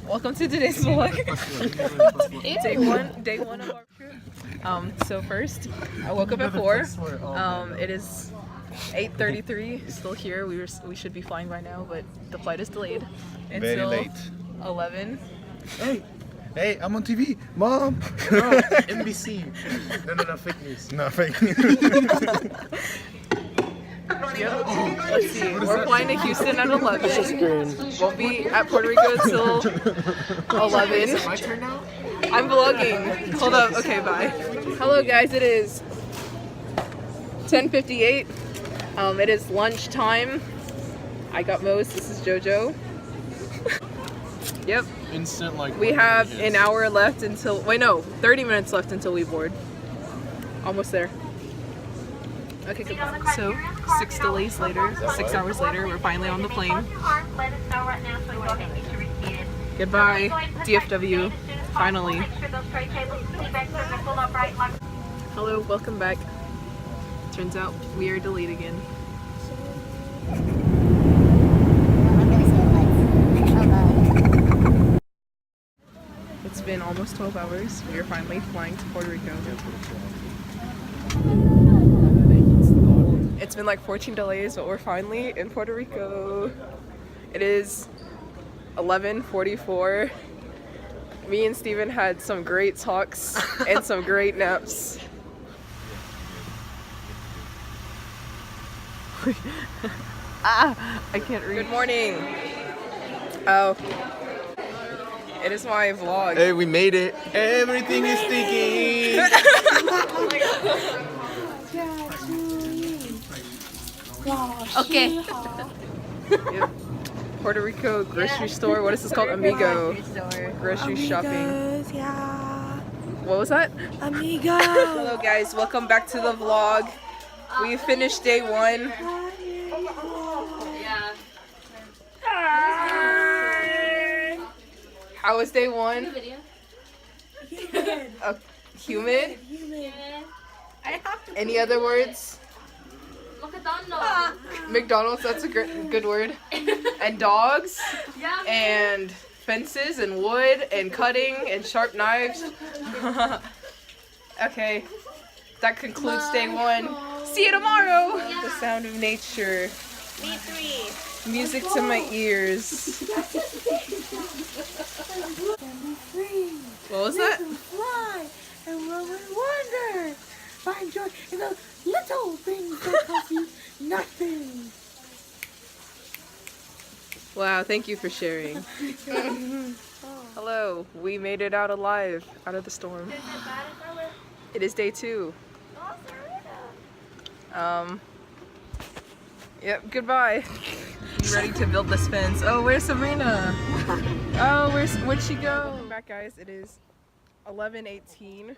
Welcome to today's vlog. day one of our trip. So first, I woke up at 4. It is 8:33. Still here. We should be flying by now, but the flight is delayed Very until late. 11. Hey, I'm on TV, Mom. No, NBC. No, fake news. No, fake news. Yep. Let's see. We're flying to Houston at 11. Won't be at Puerto Rico until 11. Is it my turn now? I'm vlogging. Hold up. Okay, bye. Hello, guys. It is 10:58. It is lunchtime. I got Mose. This is JoJo. Yep. Instant like. We have an hour left until. Wait, no. 30 minutes left until we board. Almost there. Okay, good. So, 6 hours later, we're finally on the plane. Goodbye, DFW. Finally. Hello, welcome back. Turns out we are delayed again. It's been almost 12 hours. We are finally flying to Puerto Rico. It's been like 14 delays, but we're finally in Puerto Rico. It is 11:44. Me and Steven had some great talks and some great naps. I can't read. Good morning. Oh. It is my vlog. Hey, we made it. Everything is stinking. Okay. Yep. Puerto Rico grocery store. What is this called? Amigo. Grocery shopping. Yeah. What was that? Amigo. Hello guys, welcome back to the vlog. We finished day 1. How was day 1? Humid. Any other words? McDonald's, that's a good word. And dogs, and fences, and wood, and cutting, and sharp knives. Okay, that concludes day 1. See you tomorrow! The sound of nature. Me 3. Music to my ears. What was that? Fly and roll and wonder. Find joy in the little things that cost you nothing. Wow, thank you for sharing. Hello, we made it out alive, out of the storm. It is day 2. Yep, goodbye. You ready to build this fence? Oh, where's Sabrina? Oh, where'd she go? Welcome back, guys. It is 11:18.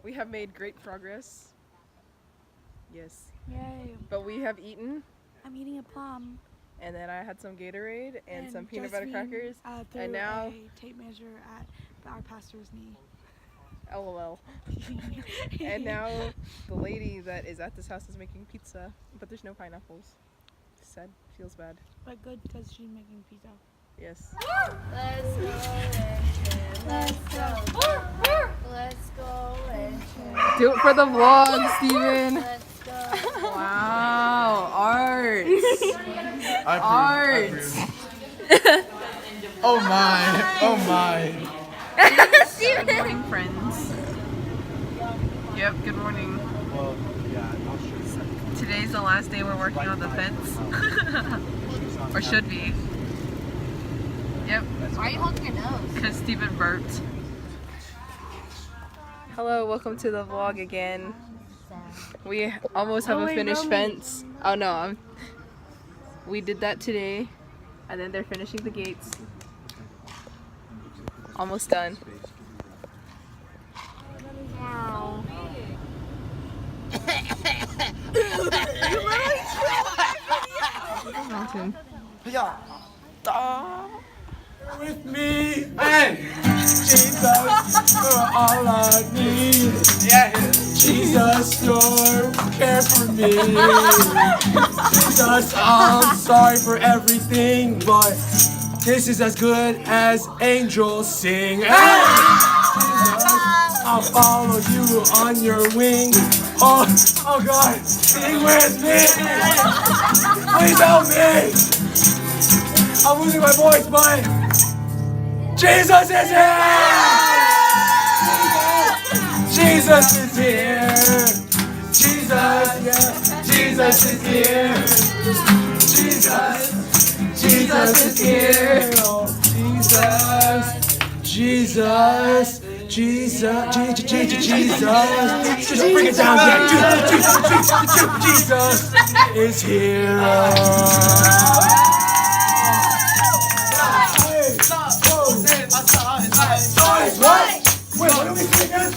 We have made great progress. Yes. Yay. But we have eaten, I'm eating a plum. and then I had some Gatorade and some peanut butter crackers. Threw And now, a tape measure at our pastor's knee. LOL. And now the lady that is at this house is making pizza, but there's no pineapples. Sad. Feels bad. But good because she's making pizza. Yes. Let's go Let's go Do it for the vlog, Steven. Let's go. Wow. Art. Art. Oh my. Good morning, friends. Yep, good morning. Well, yeah, not sure. Today's the last day we're working on the fence. Or should be. Yep. Why are you holding your nose? Because Steven burped. Hello, welcome to the vlog again. We almost have a finished fence. Oh no, we did that today. And then they're finishing the gates. Almost done. Wow. Mountain. With me, hey, Jesus, you're all I need. Yeah, Jesus, you care for me. Jesus, I'm sorry for everything, but This is as good as angels sing. Hey! I'll follow you on your wings. Oh God, sing with me. Please help me. I'm losing my voice, but Jesus is here. Jesus is here. Jesus, yeah. Jesus is here. Jesus is here. Oh, Jesus. Jesus, bring it down, Jesus is here. Wait, what are we singing?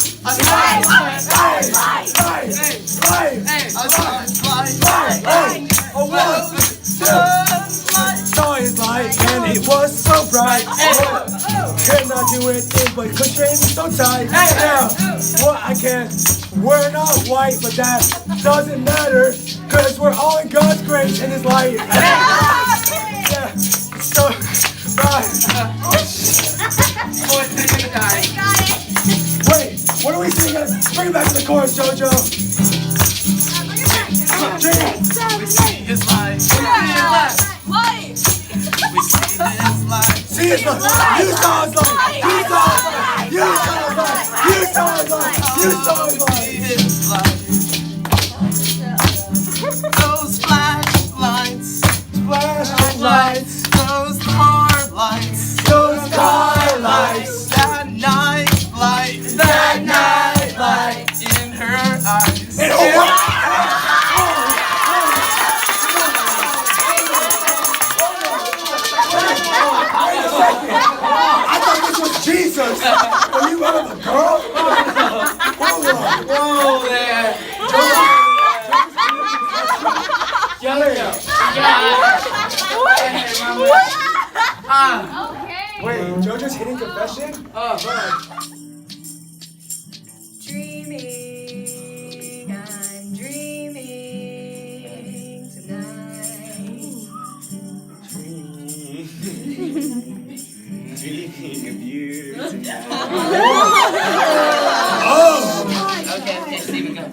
Saw his light and it was so bright. Cannot do anything but constrain me so tight. Yeah, well I can. We're not white, but that doesn't matter, cause we're all in God's grace and His light. Yeah, so right. Wait, what are we singing? Bring it back to the chorus, JoJo. We see His light. We see His light. See His light. You saw His light. You saw His light. You saw His light. You saw His light. His light. Those flashing lights. Flashing lights. Those car lights. Those car lights. That night light. That night light. In her eyes. In her eyes. I thought this was Jesus. Are you out of the girl? Whoa there. Wait, JoJo's hitting confession? Oh, man. Dreaming, I'm dreaming tonight. Dreaming of you. Okay, Steven, go.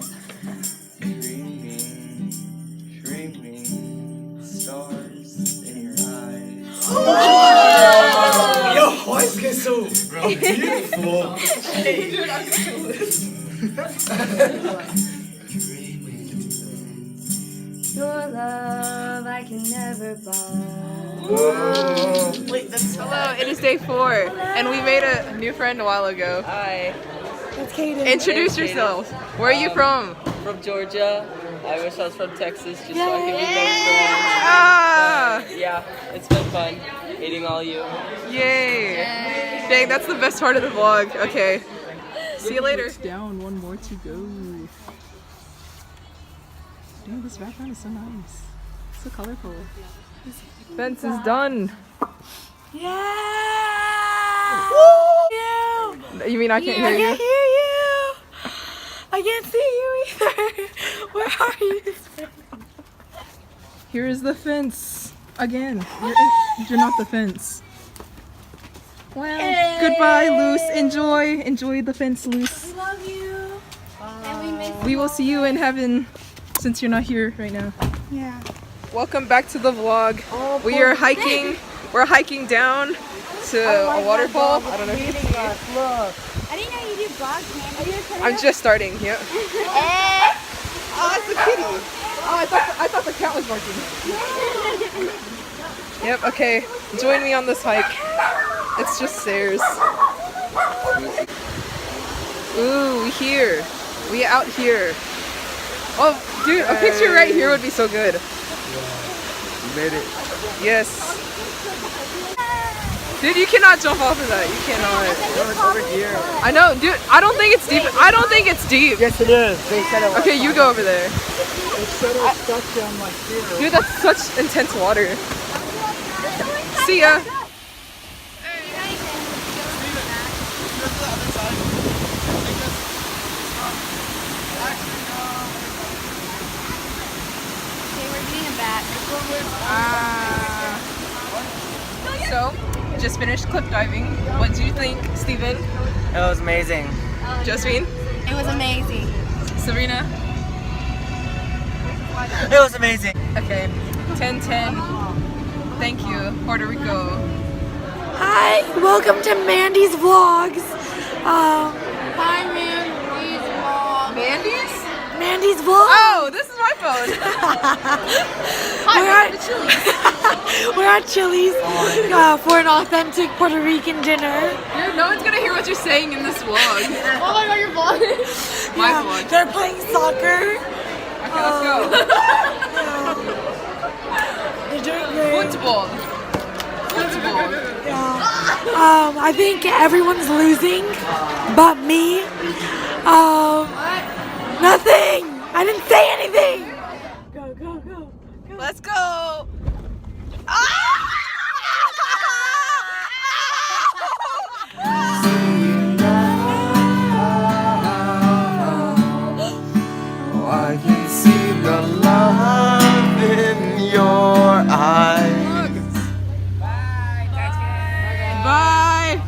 Dreaming, stars in your eyes. Your voice gets so beautiful. Your love I can never buy. Hello, it is day 4, and we made a new friend a while ago. Hi, That's Kaden. Introduce Hey, Kaden. yourself. Where are you from? from Georgia. I wish I was from Texas just so I could be best friends. Ah! Yeah, it's been fun meeting all you. Yay! Dang, that's the best part of the vlog. Okay. See you later. Down, one more to go. Damn, this background is so nice. So colorful. Fence is done. Yeah! You mean I can't hear I you? can't hear you! I can't see you either! Where are you? Here is the fence. Again. You're not the fence. Well, goodbye, Luce. Enjoy the fence, Luce. We love you! And we miss We will see you in heaven since you're not here right now. Yeah. Welcome back to the vlog. We are hiking. We're hiking down to a waterfall. I don't know if you can see. I didn't know you do vlog, man. Are you gonna turn I'm just starting. Yep. Oh, it's a kitty. Oh, I thought the cat was barking. Yep. Okay. Join me on this hike. It's just stairs. Ooh, we here. We out here. Oh, dude, a picture right here would be so good. You made it. Yes. Dude, you cannot jump off of that. You cannot. It's over here. I know, dude. I don't think it's deep. I don't think it's deep. Yes, it is. They said it was. Okay, you go over there. They said it was stuck down like here. Dude, that's such intense water. See ya. Okay, we're getting a bat. So, finished cliff diving. What do you think, Steven? It was amazing. Josephine? It was amazing. Sabrina? It was amazing. Okay, 10-10. Thank you, Puerto Rico. Hi, welcome to Mandy's Vlogs. Hi, Mandy's vlog. Mandy's? Mandy's Vlog. Oh, this is my phone. We're at Chili's for an authentic Puerto Rican dinner. No one's gonna hear what you're saying in this vlog. Oh my god, you're vlogging. My vlog. They're playing soccer. Okay, let's go. They're doing great. Football. Football. Yeah. I think everyone's losing, but me. Nothing. I didn't say anything. Go, go, go. Let's go. I can see the love in your eyes. Bye.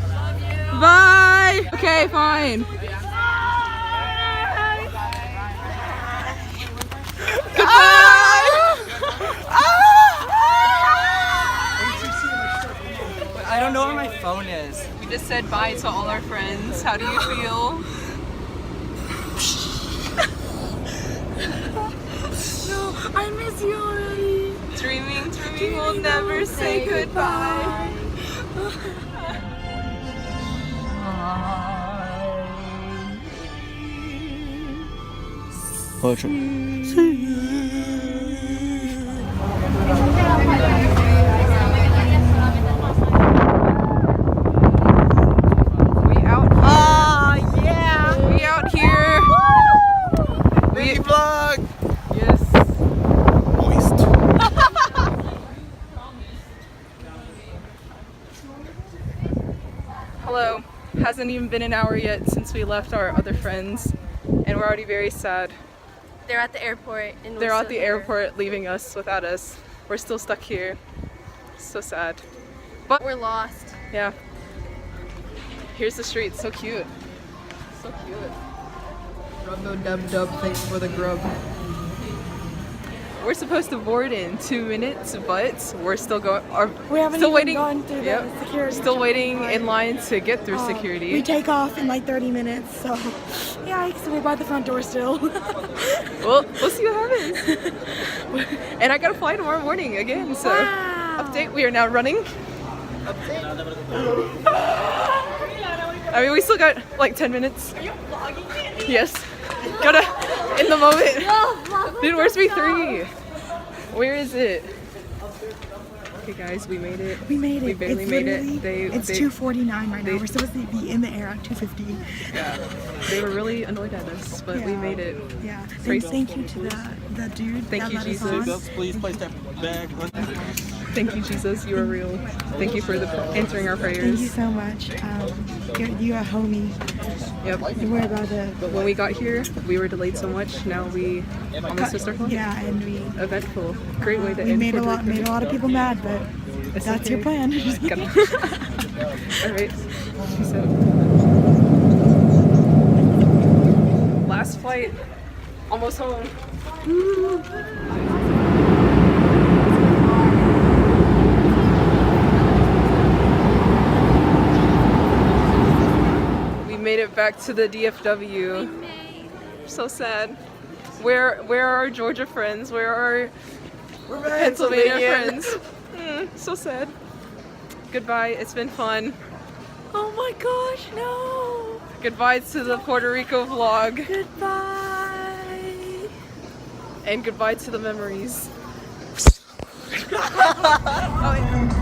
Bye. Okay, fine. I don't know where my phone is. We just said bye to all our friends. How do you feel? No, I miss you already. Dreaming, we'll never say goodbye. We out here. Baby vlog. Yes. Moist. Hello. Hasn't even been an hour yet since we left our other friends, and we're already very sad. They're at the airport. And They're at the airport leaving us without us. We're still stuck here. So sad. But We're lost. yeah. Here's the street. So cute. So cute. Rub-a-dub-dub, thanks for the grub. We're supposed to board in 2 minutes, but we're still going. We haven't still even waiting. gone through the security. Still waiting in line to get through security. We take off in like 30 minutes, so yikes, we're by the front door still. Well, we'll see what happens. And I gotta fly tomorrow morning again, so update, we are now running. I mean, we still got like 10 minutes. Are you vlogging? Yes. Gotta, in the moment. Dude, where's V3? Where is it? Okay guys, we made it. We made it. We barely made it. It's 2:49 right now. We're supposed to be in the air at 2:50. Yeah. They were really annoyed at us, but we made it. Yeah. Praise- Thank you to the dude. Thank that you, let us Jesus. on. Please place that bag. Thank you, Jesus. You are real. Thank you for answering our Thank you prayers. so much. You're a homie. Yep. We're about to. But when we got here, we were delayed so much. Now we almost missed our flight. Yeah, and we Eventful. Great way to we end made a Puerto Rico. lot of people mad, but It's that's okay. your plan. Just kidding. All right. Peace out. Last flight. Almost home. We made it back to the DFW. So sad. Where are our Georgia friends? Where are our Pennsylvania friends? So sad. Goodbye. It's been fun. Oh my gosh, no! Goodbye to the Puerto Rico vlog. Goodbye. And goodbye to the memories. Oh,